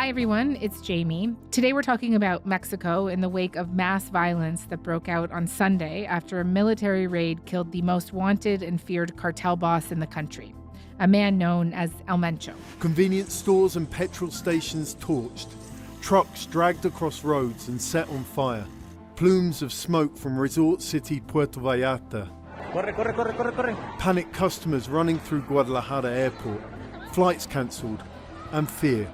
Hi, everyone. It's Jamie. Today we're talking about Mexico in the wake of mass violence that broke out on Sunday after a military raid killed the most wanted and feared cartel boss in the country, a man known as El Mencho. Convenience stores and petrol stations torched, trucks dragged across roads and set on fire, plumes of smoke from resort city Puerto Vallarta. Corre, corre, corre, corre, corre. Panicked customers running through Guadalajara airport, flights cancelled, and fear.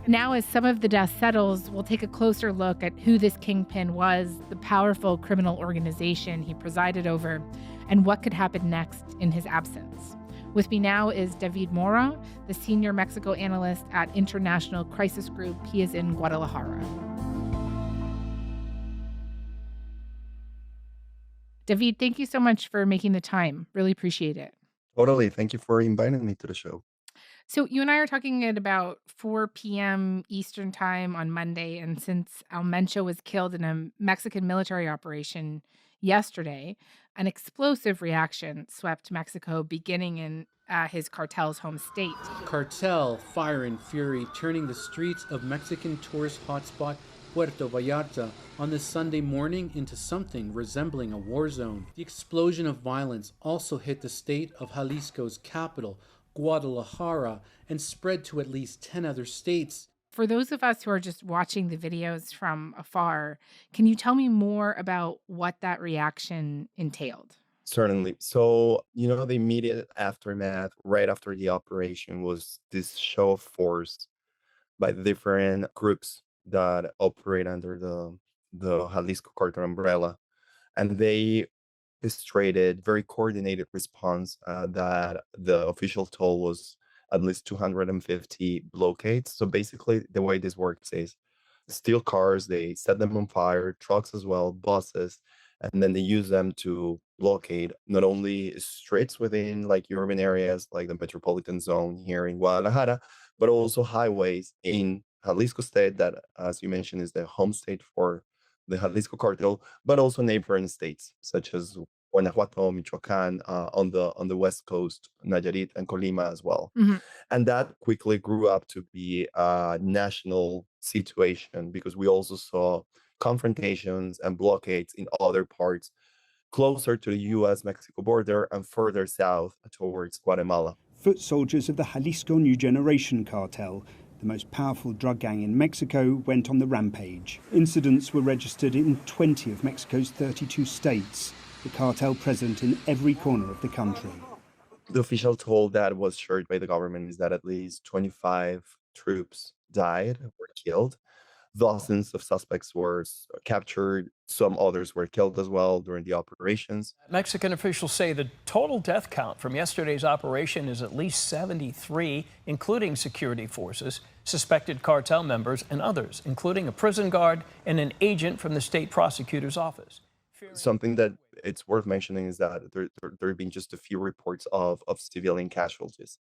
Now, as some of the dust settles, we'll take a closer look at who this kingpin was, the powerful criminal organization he presided over, and what could happen next in his absence. With me now is David Mora, the senior Mexico analyst at International Crisis Group. He is in Guadalajara. David, thank you so much for making the time. Really appreciate it. Totally. Thank you for inviting me to the show. So you and I are talking at about 4 p.m. Eastern time on Monday, and since El Mencho was killed in a Mexican military operation yesterday, an explosive reaction swept Mexico, beginning in his cartel's home state. Cartel, fire and fury, turning the streets of Mexican tourist hotspot Puerto Vallarta on this Sunday morning into something resembling a war zone. The explosion of violence also hit the state of Jalisco's capital, Guadalajara, and spread to at least 10 other states. For those of us who are just watching the videos from afar, can you tell me more about what that reaction entailed? Certainly. So, the immediate aftermath, right after the operation, was this show of force by the different groups that operate under the Jalisco cartel umbrella. And they orchestrated very coordinated response that the official toll was at least 250 blockades. So basically, the way this works is steal cars, they set them on fire, trucks as well, buses, and then they use them to blockade not only streets within like urban areas like the metropolitan zone here in Guadalajara, but also highways in Jalisco state that, as you mentioned, is the home state for the Jalisco cartel, but also neighboring states such as Guanajuato, Michoacán, on the west coast, Nayarit and Colima as well. Mhm. And that quickly grew up to be a national situation because we also saw confrontations and blockades in other parts closer to the US-Mexico border and further south towards Guatemala. Foot soldiers of the Jalisco New Generation cartel, the most powerful drug gang in Mexico, went on the rampage. Incidents were registered in 20 of Mexico's 32 states, the cartel present in every corner of the country. The official toll that was shared by the government is that at least 25 troops died, were killed. Dozens of suspects were captured. Some others were killed as well during the operations. Mexican officials say the total death count from yesterday's operation is at least 73, including security forces, suspected cartel members, and others, including a prison guard and an agent from the state prosecutor's office. Something that it's worth mentioning is that there have been just a few reports of civilian casualties.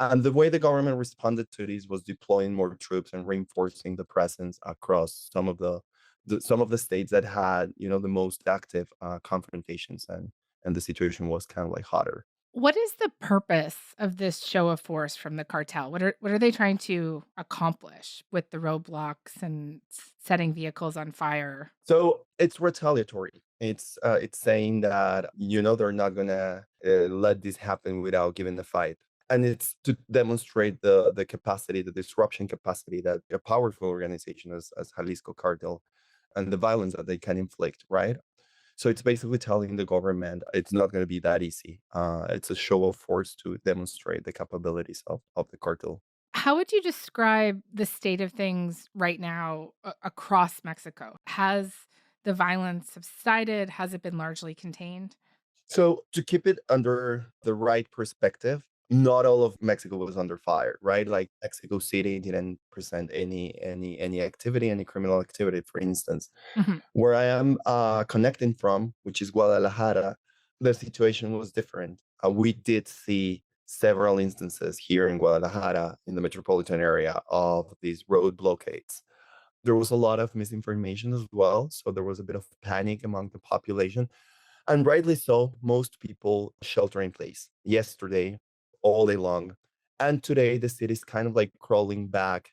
And the way the government responded to this was deploying more troops and reinforcing the presence across some of the states that had, the most active confrontations, and the situation was kind of like hotter. What is the purpose of this show of force from the cartel? What are they trying to accomplish with the roadblocks and setting vehicles on fire? So it's retaliatory. It's saying that they're not gonna let this happen without giving the fight. And it's to demonstrate the capacity, the disruption capacity that a powerful organization as Jalisco Cartel and the violence that they can inflict, right? So it's basically telling the government it's not going to be that easy. It's a show of force to demonstrate the capabilities of the cartel. How would you describe the state of things right now across Mexico? Has the violence subsided? Has it been largely contained? So to keep it under the right perspective, not all of Mexico was under fire, right? Like Mexico City didn't present any activity, any criminal activity, for instance. Mhm. Where I am connecting from, which is Guadalajara, the situation was different. We did see several instances here in Guadalajara, in the metropolitan area, of these road blockades. There was a lot of misinformation as well, so there was a bit of panic among the population. And rightly so, most people shelter in place yesterday, all day long. And today, the city is kind of like crawling back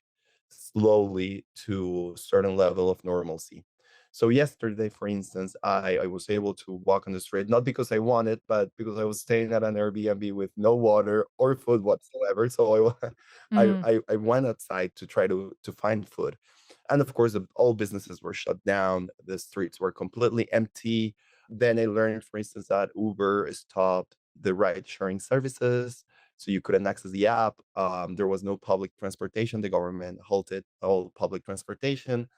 slowly to a certain level of normalcy. So yesterday, for instance, I was able to walk on the street, not because I wanted, but because I was staying at an Airbnb with no water or food whatsoever. So Mm, I went outside to try to find food. And of course, all businesses were shut down. The streets were completely empty. Then I learned, for instance, that Uber stopped the ride sharing services. So you couldn't access the app. There was no public transportation. The government halted all public transportation.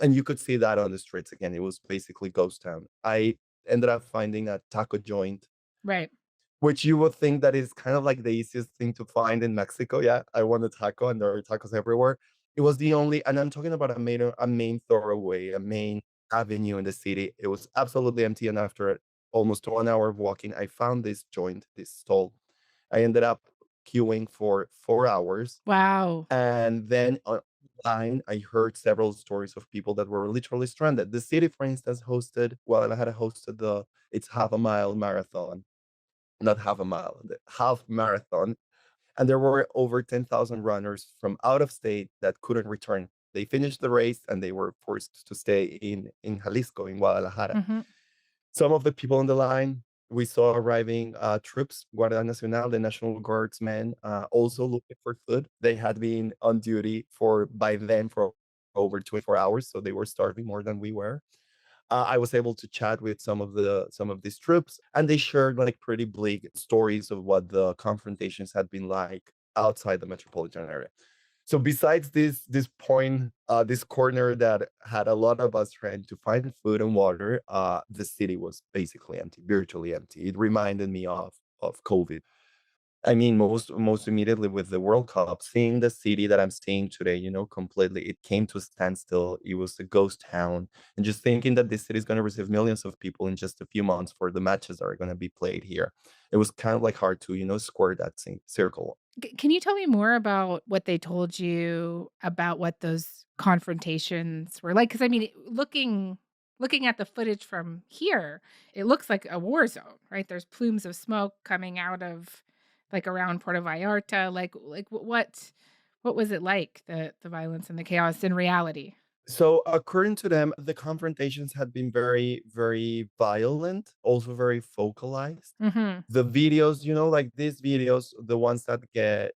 And you could see that on the streets again. It was basically ghost town. I ended up finding a taco joint, right. which you would think that is kind of like the easiest thing to find in Mexico. Yeah, I want a taco, and there are tacos everywhere. It was the only, and I'm talking about a main thoroughway, a main avenue in the city. It was absolutely empty, and after almost 1 hour of walking, I found this joint, this stall. I ended up queuing for 4 hours, Wow. and then online, I heard several stories of people that were literally stranded. The city, for instance, Guadalajara hosted its half a mile marathon, not half a mile, the half marathon. And there were over 10,000 runners from out of state that couldn't return. They finished the race and they were forced to stay in Jalisco, in Guadalajara. Hmm. Some of the people on the line we saw arriving troops, Guardia Nacional, the National Guardsmen, also looking for food. They had been on duty by then for over 24 hours, so they were starving more than we were. I was able to chat with some of these troops, and they shared like pretty bleak stories of what the confrontations had been like outside the metropolitan area. So besides this corner that had a lot of us trying to find food and water, the city was basically empty, virtually empty. It reminded me of COVID. I mean, most immediately with the World Cup, seeing the city that I'm seeing today, completely, it came to a standstill. It was a ghost town, and just thinking that this city is going to receive millions of people in just a few months for the matches that are going to be played here, it was kind of like hard to, square that circle. Can you tell me more about what they told you about what those confrontations were like? Because I mean, looking at the footage from here, it looks like a war zone, right? There's plumes of smoke coming out of like around Puerto Vallarta. What was it like, the violence and the chaos in reality? So, according to them, the confrontations had been very, very violent, also very focalized. Mhm. The videos, like these videos, the ones that get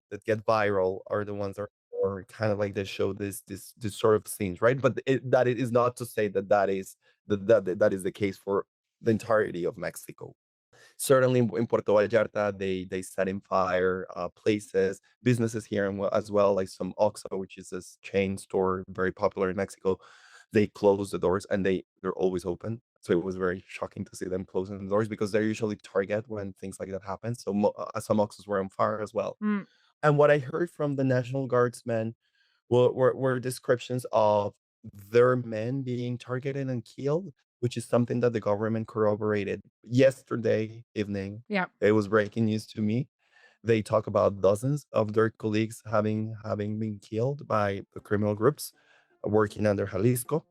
viral are the ones that are kind of like they show this sort of scenes, right? But that it is not to say that is the case for the entirety of Mexico. Certainly in Puerto Vallarta, they set in fire places, businesses here as well, like some Oxxo, which is this chain store very popular in Mexico. They close the doors and they're always open. So it was very shocking to see them closing the doors because they're usually target when things like that happen. So some Oxxos were on fire as well. Mm, And what I heard from the National Guardsmen were descriptions of their men being targeted and killed, which is something that the government corroborated yesterday evening. yeah. It was breaking news to me. They talk about dozens of their colleagues having been killed by the criminal groups working under Jalisco.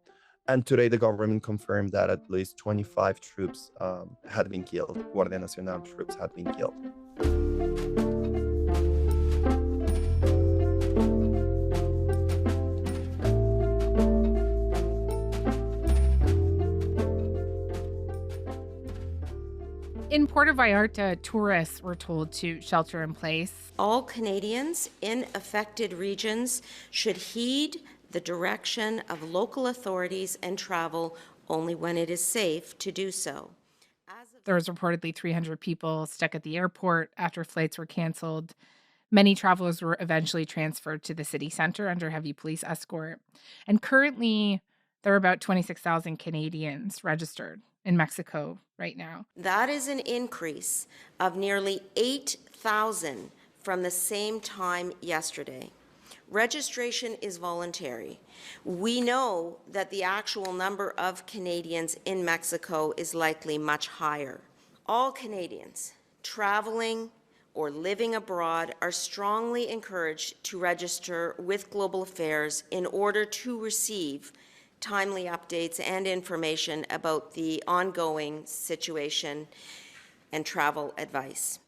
And today, the government confirmed that at least 25 troops had been killed. Guardia Nacional troops had been killed. In Puerto Vallarta, tourists were told to shelter in place. All Canadians in affected regions should heed the direction of local authorities and travel only when it is safe to do so. There was reportedly 300 people stuck at the airport after flights were canceled. Many travelers were eventually transferred to the city center under heavy police escort. And currently, there are about 26,000 Canadians registered in Mexico right now. That is an increase of nearly 8,000 from the same time yesterday. Registration is voluntary. We know that the actual number of Canadians in Mexico is likely much higher. All Canadians traveling or living abroad are strongly encouraged to register with Global Affairs in order to receive timely updates and information about the ongoing situation and travel advice.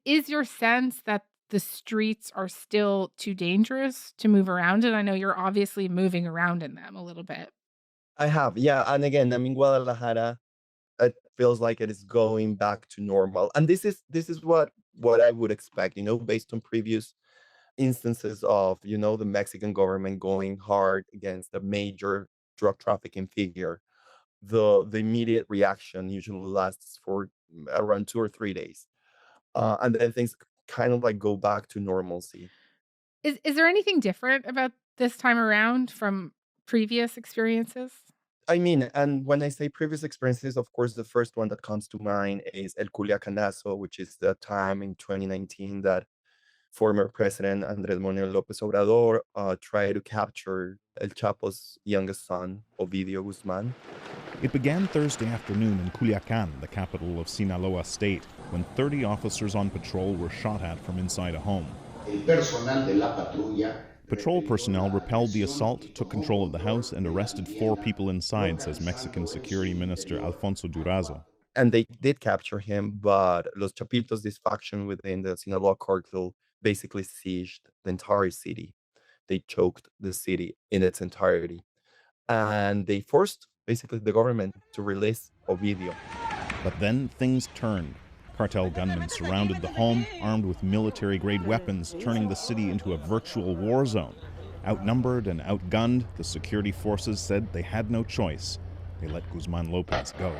Is your sense that the streets are still too dangerous to move around in? I know you're obviously moving around in them a little bit. I have, yeah, and again, I mean, Guadalajara, it feels like it is going back to normal, and this is what I would expect, based on previous instances of, the Mexican government going hard against a major drug trafficking figure. The immediate reaction usually lasts for around 2 or 3 days, and then things kind of like go back to normalcy. Is there anything different about this time around from previous experiences? I mean, and when I say previous experiences, of course, the first one that comes to mind is El Culiacanazo, which is the time in 2019 that former President Andrés Manuel López Obrador tried to capture El Chapo's youngest son, Ovidio Guzman. It began Thursday afternoon in Culiacan, the capital of Sinaloa State, when 30 officers on patrol were shot at from inside a home. Patrol personnel repelled the assault, took control of the house, and arrested 4 people inside, says Mexican Security Minister Alfonso Durazo. And they did capture him, but Los Chapitos, this faction within the Sinaloa cartel, basically sieged the entire city. They choked the city in its entirety. And they forced, basically, the government to release Ovidio. But then things turned. Cartel gunmen surrounded the home, armed with military-grade weapons, turning the city into a virtual war zone. Outnumbered and outgunned, the security forces said they had no choice. They let Guzman Lopez go.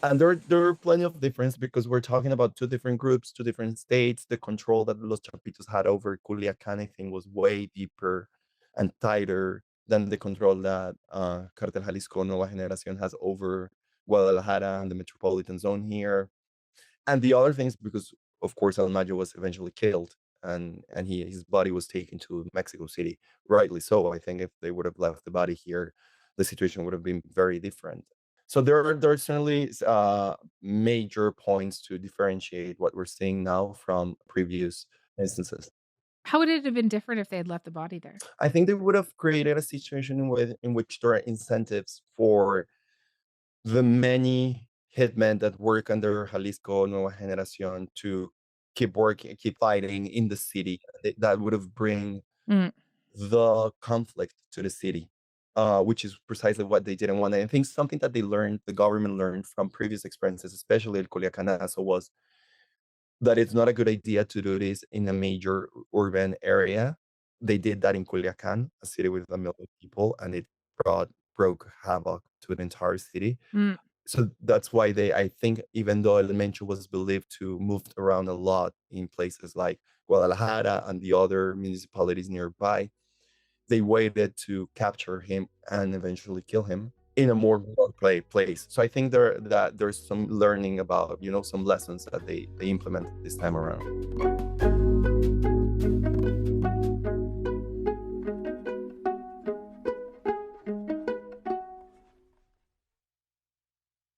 And there are plenty of difference because we're talking about 2 different groups, 2 different states. The control that Los Chapitos had over Culiacan, I think, was way deeper and tighter than the control that Cartel Jalisco Nueva Generación has over Guadalajara and the metropolitan zone here. And the other things, because of course El Mayo was eventually killed and his body was taken to Mexico City, rightly so. I think if they would have left the body here, the situation would have been very different. So there are certainly major points to differentiate what we're seeing now from previous instances. How would it have been different if they had left the body there? I think they would have created a situation in which there are incentives for the many hitmen that work under Jalisco Nueva Generación to keep working, keep fighting in the city. That would have bring Mm. the conflict to the city, which is precisely what they didn't want. And I think something that the government learned from previous experiences, especially El Culiacanazo, was that it's not a good idea to do this in a major urban area. They did that in Culiacan, a city with 1 million people, and it broke havoc to the entire city. Mm. So that's why I think, even though El Mencho was believed to move around a lot in places like Guadalajara and the other municipalities nearby, they waited to capture him and eventually kill him in a more remote place. So I think there's some learning about, some lessons that they implemented this time around.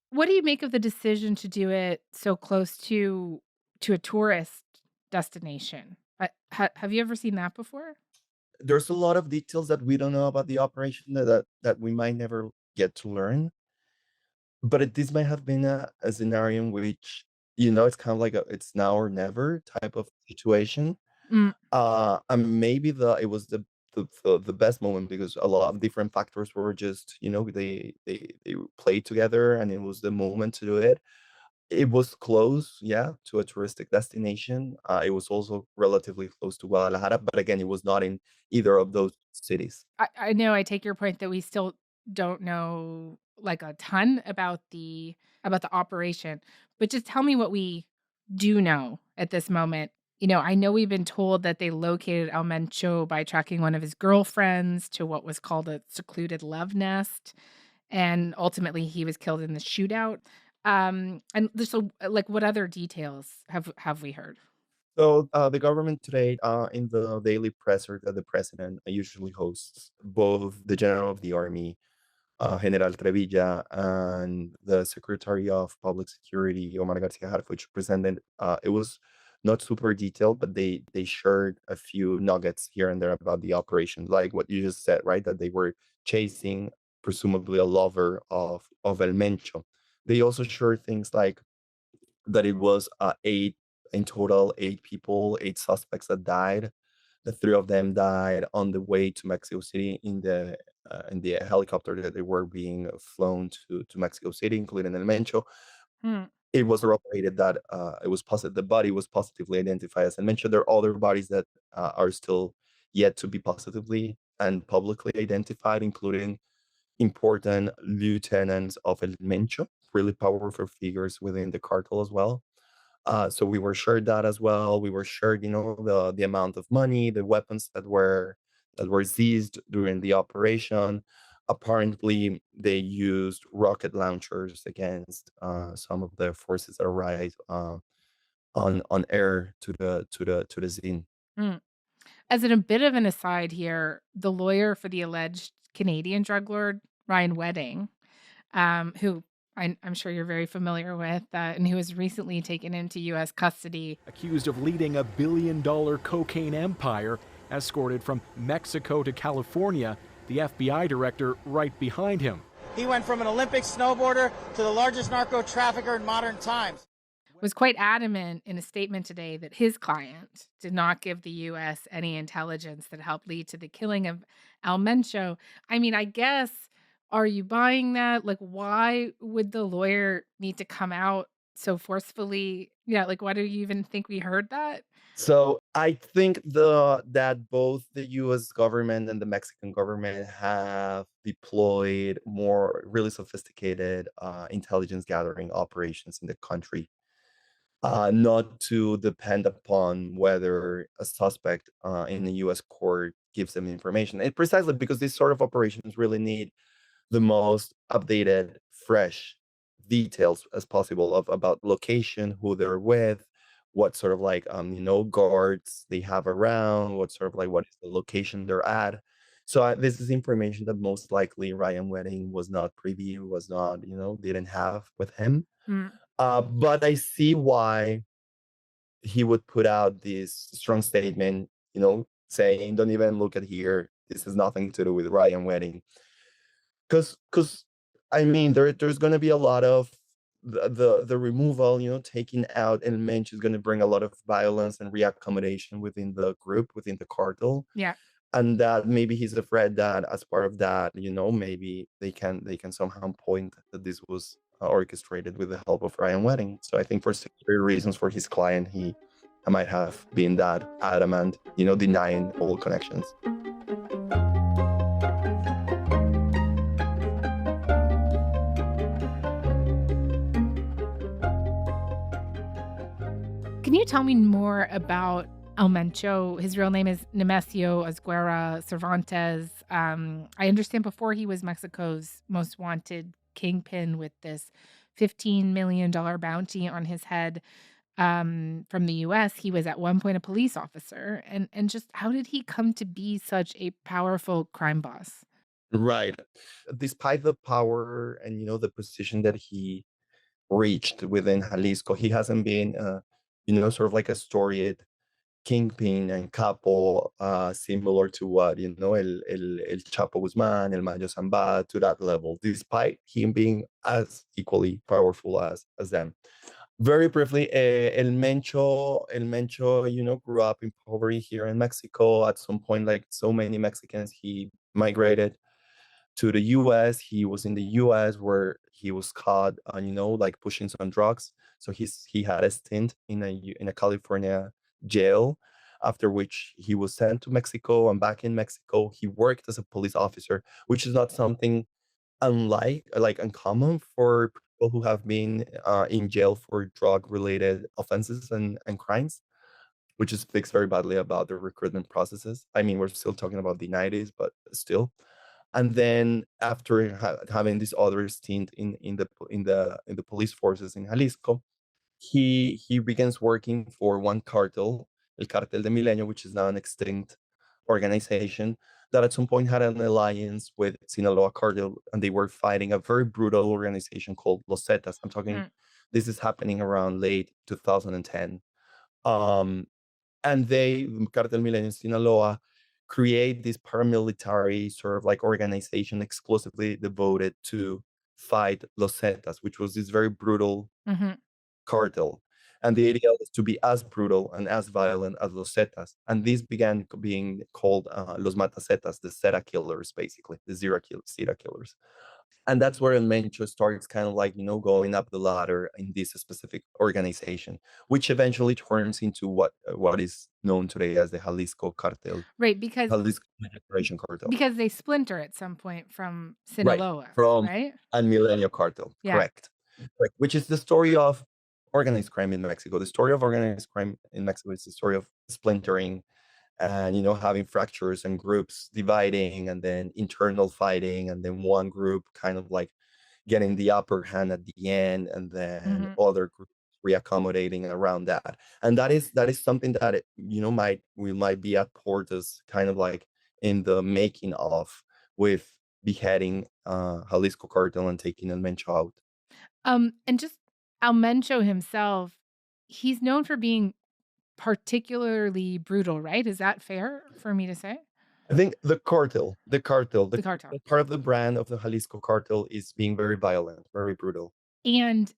What do you make of the decision to do it so close to a tourist destination? Have you ever seen that before? There's a lot of details that we don't know about the operation that we might never get to learn. But this might have been a scenario in which, it's kind of like it's now or never type of situation. Mm. And maybe it was the best moment because a lot of different factors were just, they played together and it was the moment to do it. It was close, yeah, to a touristic destination. It was also relatively close to Guadalajara, but again, it was not in either of those cities. I know I take your point that we still don't know like a ton about the operation, but just tell me what we do know at this moment. I know we've been told that they located El Mencho by tracking one of his girlfriends to what was called a secluded love nest, and ultimately he was killed in the shootout. And so, like, what other details have we heard? So the government today, in the daily presser that the president usually hosts, both the general of the army, General Trevilla, and the Secretary of Public Security, Omar Garcia Harf, which presented, it was not super detailed, but they shared a few nuggets here and there about the operation, like what you just said, right? That they were chasing presumably a lover of El Mencho. They also shared things like that it was In total, 8 people, 8 suspects that died. The 3 of them died on the way to Mexico City in the helicopter that they were being flown to Mexico City, including El Mencho. Hmm. It was reported that the body was positively identified as El Mencho. There are other bodies that are still yet to be positively and publicly identified, including important lieutenants of El Mencho, really powerful figures within the cartel as well. So we were shared that as well. We were shared, the amount of money, the weapons that were seized during the operation. Apparently, they used rocket launchers against some of the forces that arrived on air to the scene. Hmm. As a bit of an aside here, the lawyer for the alleged Canadian drug lord, Ryan Wedding, who I'm sure you're very familiar with, and who was recently taken into U.S. custody. Accused of leading a billion-dollar cocaine empire, escorted from Mexico to California, the FBI director right behind him. He went from an Olympic snowboarder to the largest narco trafficker in modern times. Was quite adamant in a statement today that his client did not give the U.S. any intelligence that helped lead to the killing of El Mencho. I mean, I guess, are you buying that? Like, why would the lawyer need to come out so forcefully? Yeah, like, why do you even think we heard that? So I think that both the U.S. government and the Mexican government have deployed more really sophisticated intelligence gathering operations in the country, not to depend upon whether a suspect in the U.S. court gives them information. And precisely because these sort of operations really need the most updated, fresh details as possible about location, who they're with, what sort of guards they have around, what is the location they're at. So this is information that most likely Ryan Wedding was not privy, was not, didn't have with him. Mm. But I see why he would put out this strong statement, saying, "Don't even look at here. This has nothing to do with Ryan Wedding." Because I mean, there's going to be a lot of the removal, taking out elements is going to bring a lot of violence and reaccommodation within the group, within the cartel, Yeah. and that maybe he's afraid that as part of that, maybe they can somehow point that this was orchestrated with the help of Ryan Wedding. So I think for security reasons for his client, he might have been that adamant, denying all connections. Can you tell me more about El Mencho? His real name is Nemesio Azguera Cervantes. I understand before he was Mexico's most wanted kingpin with this $15 million bounty on his head from the U.S. He was at one point a police officer. And just how did he come to be such a powerful crime boss? Right. Despite the power and the position that he reached within Jalisco, he hasn't been sort of like a storied kingpin and capo, similar to what El Chapo Guzman, El Mayo Zamba, to that level, despite him being as equally powerful as them. Very briefly, El Mencho, grew up in poverty here in Mexico. At some point, like so many Mexicans, he migrated to the US. He was in the US where he was caught, like pushing some drugs. So he had a stint in a California jail, after which he was sent to Mexico. And back in Mexico, he worked as a police officer, which is not something uncommon for people who have been in jail for drug-related offenses and crimes, which just speaks very badly about the recruitment processes. I mean, we're still talking about the 90s, but still. And then after having this other stint in the police forces in Jalisco, he begins working for one cartel, El Cartel de Milenio, which is now an extinct organization that at some point had an alliance with Sinaloa cartel, and they were fighting a very brutal organization called Los Zetas. I'm talking, this is happening around late 2010. And Cartel Milenio Sinaloa, create this paramilitary sort of like organization exclusively devoted to fight Los Zetas, which was this very brutal Mm-hmm. cartel. And the idea was to be as brutal and as violent as Los Zetas. And these began being called Los Matacetas, the Zeta killers, basically, the Zeta killers. And that's where Mencho starts kind of like, going up the ladder in this specific organization, which eventually turns into what is known today as the Jalisco Cartel, Right, because Jalisco Generation Cartel. they splinter at some point from Right, Sinaloa, from right? and Milenio Cartel, Yeah. correct. Which is the story of organized crime in Mexico. The story of organized crime in Mexico is the story of splintering and having fractures and groups dividing and then internal fighting and then one group kind of like getting the upper hand at the end and then other groups reaccommodating around that. And that is something that we might be at Portas kind of like in the making of, with beheading Jalisco cartel and taking El Mencho out. And just El Mencho himself, he's known for being particularly brutal, right? Is that fair for me to say? I think the cartel, The cartel. part of the brand of the Jalisco cartel is being very violent, very brutal. And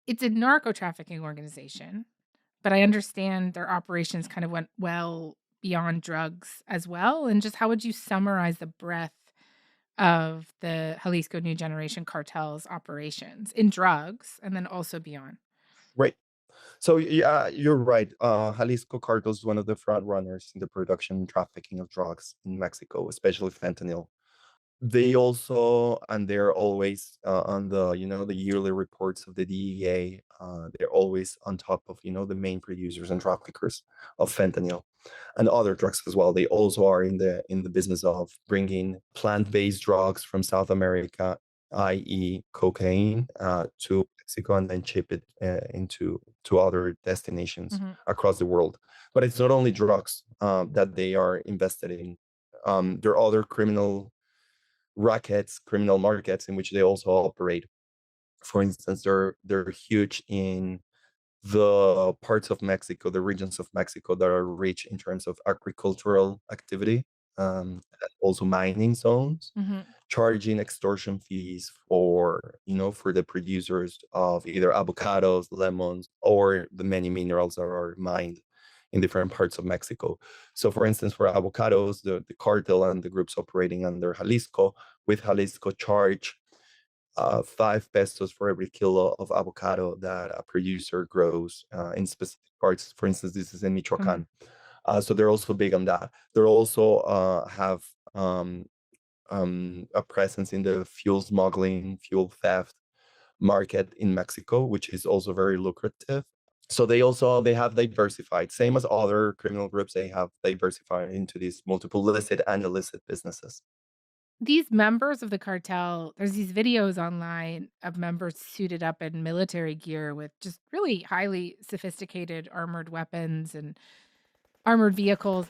it's a narco trafficking organization, but I understand their operations kind of went well beyond drugs as well. And just how would you summarize the breadth of the Jalisco New Generation cartel's operations in drugs and then also beyond? Right. So yeah, you're right. Jalisco cartel is one of the front runners in the production and trafficking of drugs in Mexico, especially fentanyl. They also, and they're always on the yearly reports of the DEA. They're always on top of the main producers and traffickers of fentanyl and other drugs as well. They also are in the business of bringing plant-based drugs from South America, i.e., cocaine, to Mexico and then ship it into other destinations across the world. But it's not only drugs that they are invested in. There are other criminal markets in which they also operate. For instance, they're huge in the parts of Mexico, the regions of Mexico that are rich in terms of agricultural activity, also mining zones, charging extortion fees for the producers of either avocados, lemons, or the many minerals that are mined in different parts of Mexico. So, for instance, for avocados, the cartel and the groups operating under Jalisco, with Jalisco charge 5 pesos for every kilo of avocado that a producer grows in specific parts. For instance, this is in Michoacan. So they're also big on that. They're also have a presence in the fuel smuggling, fuel theft market in Mexico, which is also very lucrative. So they have diversified, same as other criminal groups. They have diversified into these multiple licit and illicit businesses. These members of the cartel, there's these videos online of members suited up in military gear with just really highly sophisticated armored weapons and armored vehicles.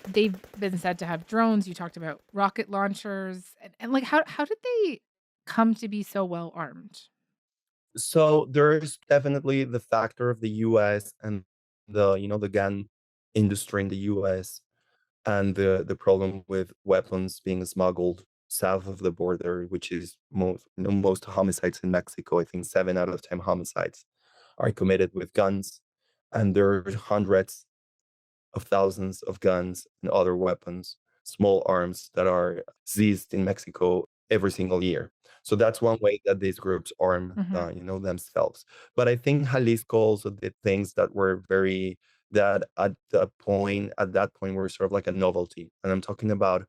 They've been said to have drones. You talked about rocket launchers. And like, how did they come to be so well armed? So there's definitely the factor of the US and the gun industry in the US and the problem with weapons being smuggled south of the border, which is most homicides in Mexico. I think 7 out of 10 homicides are committed with guns, and there are hundreds of thousands of guns and other weapons, small arms that are seized in Mexico every single year. So that's one way that these groups arm, themselves. But I think Jalisco also did things that were very that at that point were sort of like a novelty. And I'm talking about,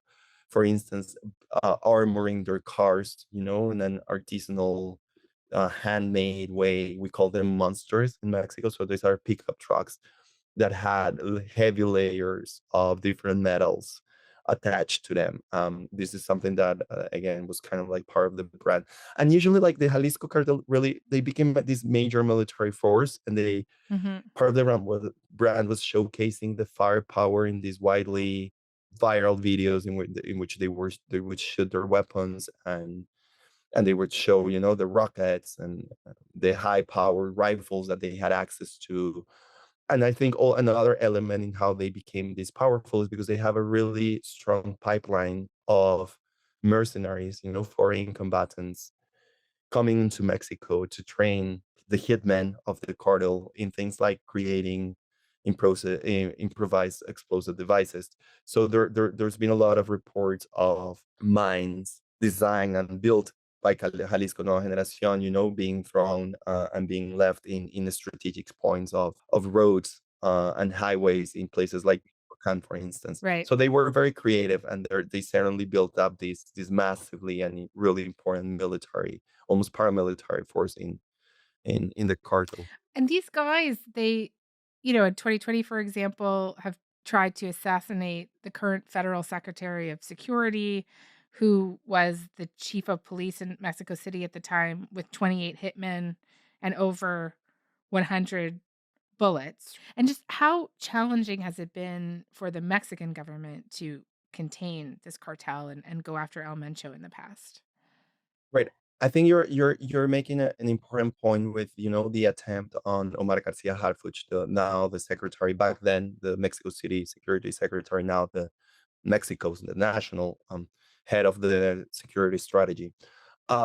for instance, armoring their cars, in an artisanal, handmade way. We call them monsters in Mexico. So these are pickup trucks that had heavy layers of different metals attached to them. This is something that again was kind of like part of the brand. And usually, like the Jalisco cartel, really they became like this major military force, and they part of the brand was showcasing the firepower in these widely viral videos in which they would shoot their weapons, and they would show the rockets and the high powered rifles that they had access to. And I think another element in how they became this powerful is because they have a really strong pipeline of mercenaries, foreign combatants coming into Mexico to train the hitmen of the cartel in things like creating improvised explosive devices. So there's been a lot of reports of mines designed and built by Jalisco Nueva Generación, being thrown and being left in the strategic points of roads and highways in places like Michoacán, for instance. Right. So they were very creative, and they certainly built up this massively and really important military, almost paramilitary force in the cartel. And these guys, they, in 2020, for example, have tried to assassinate the current federal secretary of security, who was the chief of police in Mexico City at the time, with 28 hitmen and over 100 bullets. And just how challenging has it been for the Mexican government to contain this cartel and go after El Mencho in the past? Right. I think you're making an important point with the attempt on Omar Garcia Harfuch, now the secretary, back then the Mexico City security secretary, now the national head of the security strategy.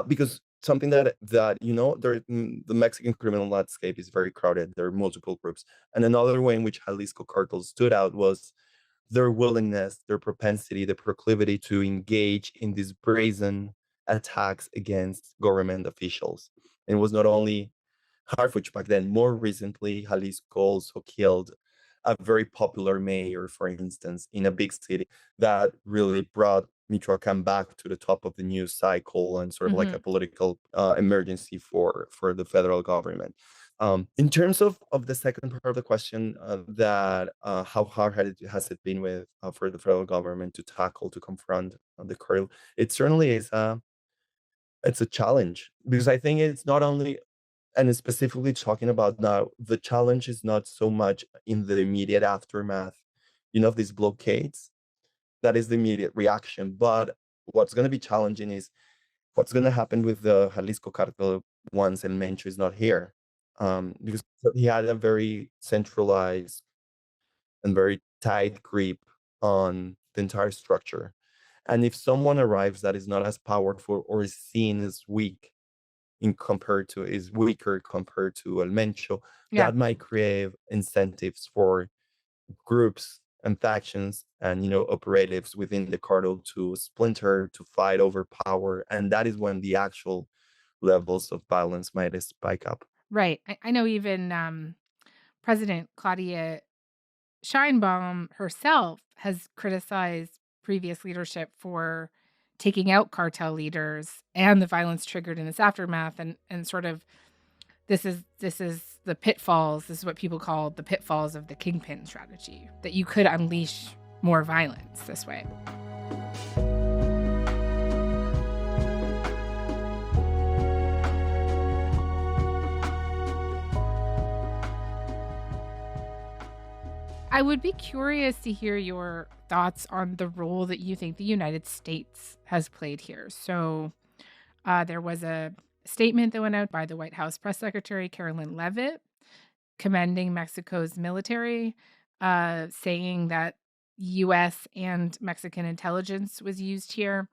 Because something that the Mexican criminal landscape is very crowded. There are multiple groups, and another way in which Jalisco cartel stood out was their willingness, their propensity, the proclivity to engage in these brazen attacks against government officials. And it was not only Harfuch back then. More recently, Jalisco also killed a very popular mayor, for instance, in a big city that really brought Michoacan back to the top of the news cycle and sort of like a Mhm. political emergency for the federal government. In terms of the second part of the question, that how hard has it been with for the federal government to confront the cartel? It certainly is. It's a challenge because I think it's not only, and it's specifically talking about now, the challenge is not so much in the immediate aftermath, of these blockades. That is the immediate reaction. But what's going to be challenging is what's going to happen with the Jalisco cartel once El Mencho is not here. Because he had a very centralized and very tight grip on the entire structure. And if someone arrives that is not as powerful or is seen as weak is weaker compared to El Mencho, Yeah. that might create incentives for groups and factions and operatives within the cartel to splinter, to fight over power, and that is when the actual levels of violence might spike up. Right. I know even President Claudia Scheinbaum herself has criticized previous leadership for taking out cartel leaders and the violence triggered in its aftermath, and sort of this is the pitfalls. This is what people call the pitfalls of the kingpin strategy, that you could unleash more violence this way. I would be curious to hear your thoughts on the role that you think the United States has played here. So, there was a statement that went out by the White House press secretary, Carolyn Leavitt, commending Mexico's military, saying that U.S. and Mexican intelligence was used here.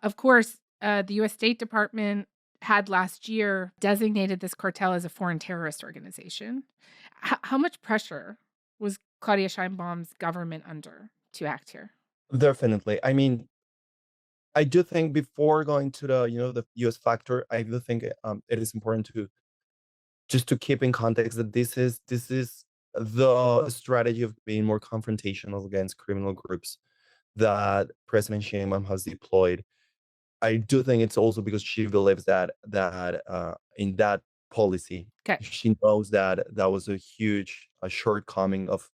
Of course, the U.S. State Department had last year designated this cartel as a foreign terrorist organization. How much pressure was Claudia Scheinbaum's government under to act here? Definitely. I mean, I do think before going to the U.S. factor, I do think it is important to just to keep in context that this is the strategy of being more confrontational against criminal groups that President Sheinbaum has deployed. I do think it's also because she believes that in that policy, Okay. she knows that that was a shortcoming of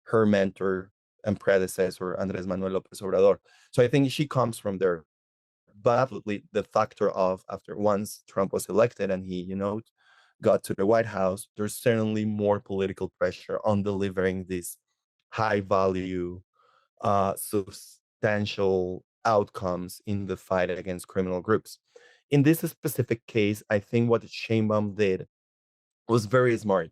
her mentor and predecessor, Andres Manuel Lopez Obrador. So I think she comes from there. But absolutely, the factor of after once Trump was elected and he, got to the White House, there's certainly more political pressure on delivering these high value, substantial outcomes in the fight against criminal groups. In this specific case, I think what Sheinbaum did was very smart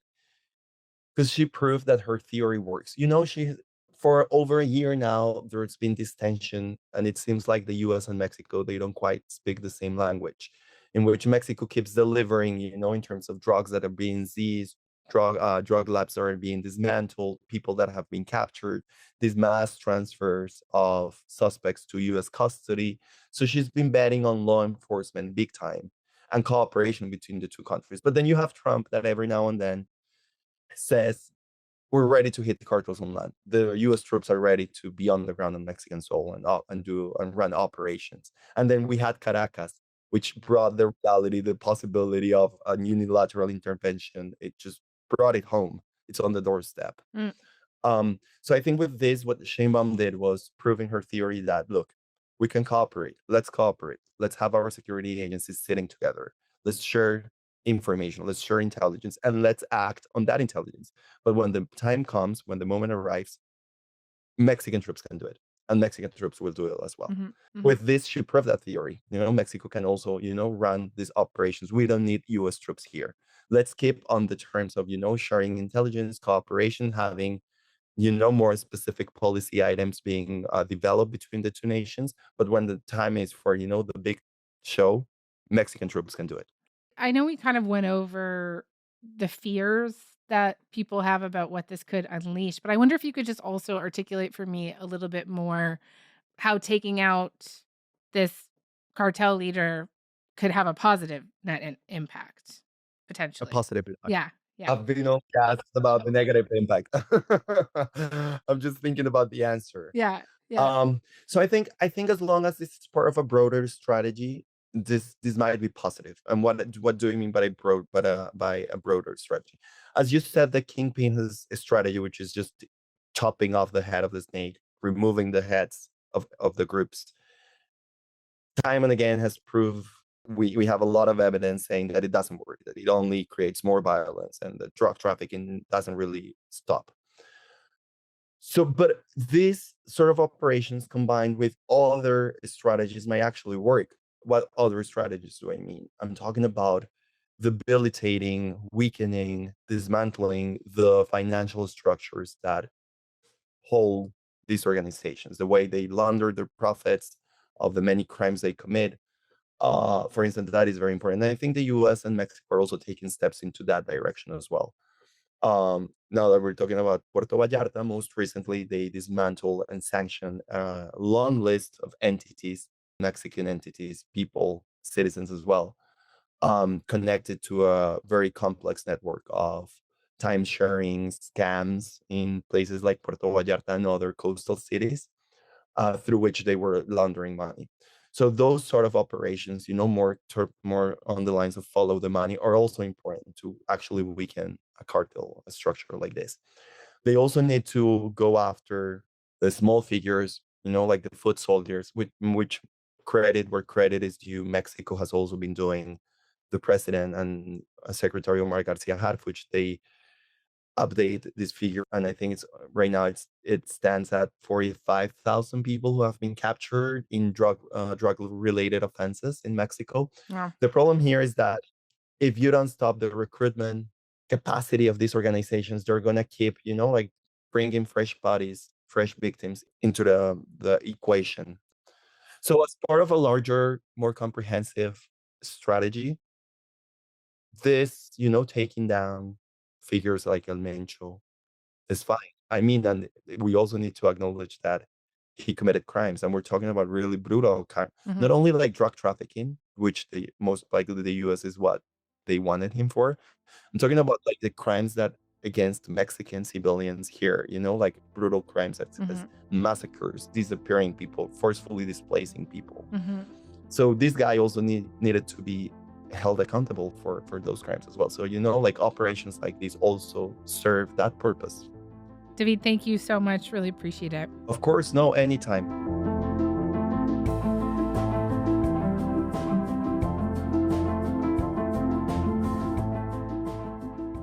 because she proved that her theory works. She for over a year now, there's been this tension, and it seems like the U.S. and Mexico they don't quite speak the same language. in which Mexico keeps delivering, in terms of drugs that are being seized, drug labs that are being dismantled, people that have been captured, these mass transfers of suspects to U.S. custody. So she's been betting on law enforcement big time and cooperation between the two countries. But then you have Trump that every now and then says, we're ready to hit the cartels on land. The U.S. troops are ready to be on the ground on Mexican soil and run operations. And then we had Caracas, which brought the reality, the possibility of a unilateral intervention. It just brought it home. It's on the doorstep. So I think with this, what Sheinbaum did was proving her theory that, look, we can cooperate. Let's cooperate. Let's have our security agencies sitting together. Let's share information. Let's share intelligence, and let's act on that intelligence. But when the time comes, when the moment arrives, Mexican troops can do it, and Mexican troops will do it as well. With this, she proved that theory. Mexico can also, run these operations. We don't need U.S. troops here. Let's keep on the terms of, sharing intelligence, cooperation, having, more specific policy items being developed between the two nations. But when the time is for, the big show, Mexican troops can do it. I know we kind of went over the fears that people have about what this could unleash, but I wonder if you could just also articulate for me a little bit more how taking out this cartel leader could have a positive net impact, potentially. A positive impact. Yeah. I've been gassed about the negative impact. I'm just thinking about the answer. Yeah. So I think as long as this is part of a broader strategy, this might be positive. And what do you mean by a broader strategy? As you said, the kingpin has a strategy which is just chopping off the head of the snake, removing the heads of the groups. Time and again has proved, we have a lot of evidence saying that it doesn't work, that it only creates more violence, and the drug trafficking doesn't really stop. So, but these sort of operations combined with other strategies may actually work. What other strategies do I mean? I'm talking about debilitating, weakening, dismantling the financial structures that hold these organizations, the way they launder their profits of the many crimes they commit. For instance, that is very important. And I think the US and Mexico are also taking steps into that direction as well. Now that we're talking about Puerto Vallarta, most recently they dismantled and sanctioned a long list of entities, Mexican entities, people, citizens as well, connected to a very complex network of time-sharing scams in places like Puerto Vallarta and other coastal cities, through which they were laundering money. So those sort of operations, more on the lines of follow the money, are also important to actually weaken a cartel, a structure like this. They also need to go after the small figures, like the foot soldiers, which credit where credit is due. Mexico has also been doing. The president and Secretary Omar Garcia Harfuch, they update this figure, and I think it's right now it stands at 45,000 people who have been captured in drug related offenses in Mexico. Yeah. The problem here is that if you don't stop the recruitment capacity of these organizations, they're gonna keep, like bringing fresh bodies, fresh victims into the equation. So as part of a larger, more comprehensive strategy, this, taking down figures like El Mencho is fine. I mean, and we also need to acknowledge that he committed crimes, and we're talking about really brutal crimes. Not only like drug trafficking, which most likely the US is what they wanted him for. I'm talking about like the crimes that against Mexican civilians here, like brutal crimes as massacres, disappearing people, forcefully displacing people. So this guy also needed to be held accountable for those crimes as well. So, like operations like these also serve that purpose. David, thank you so much. Really appreciate it. Of course, no, anytime.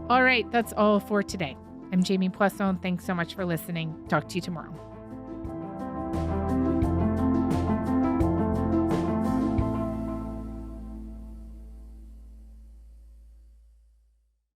All right, that's all for today. I'm Jamie Poisson. Thanks so much for listening. Talk to you tomorrow.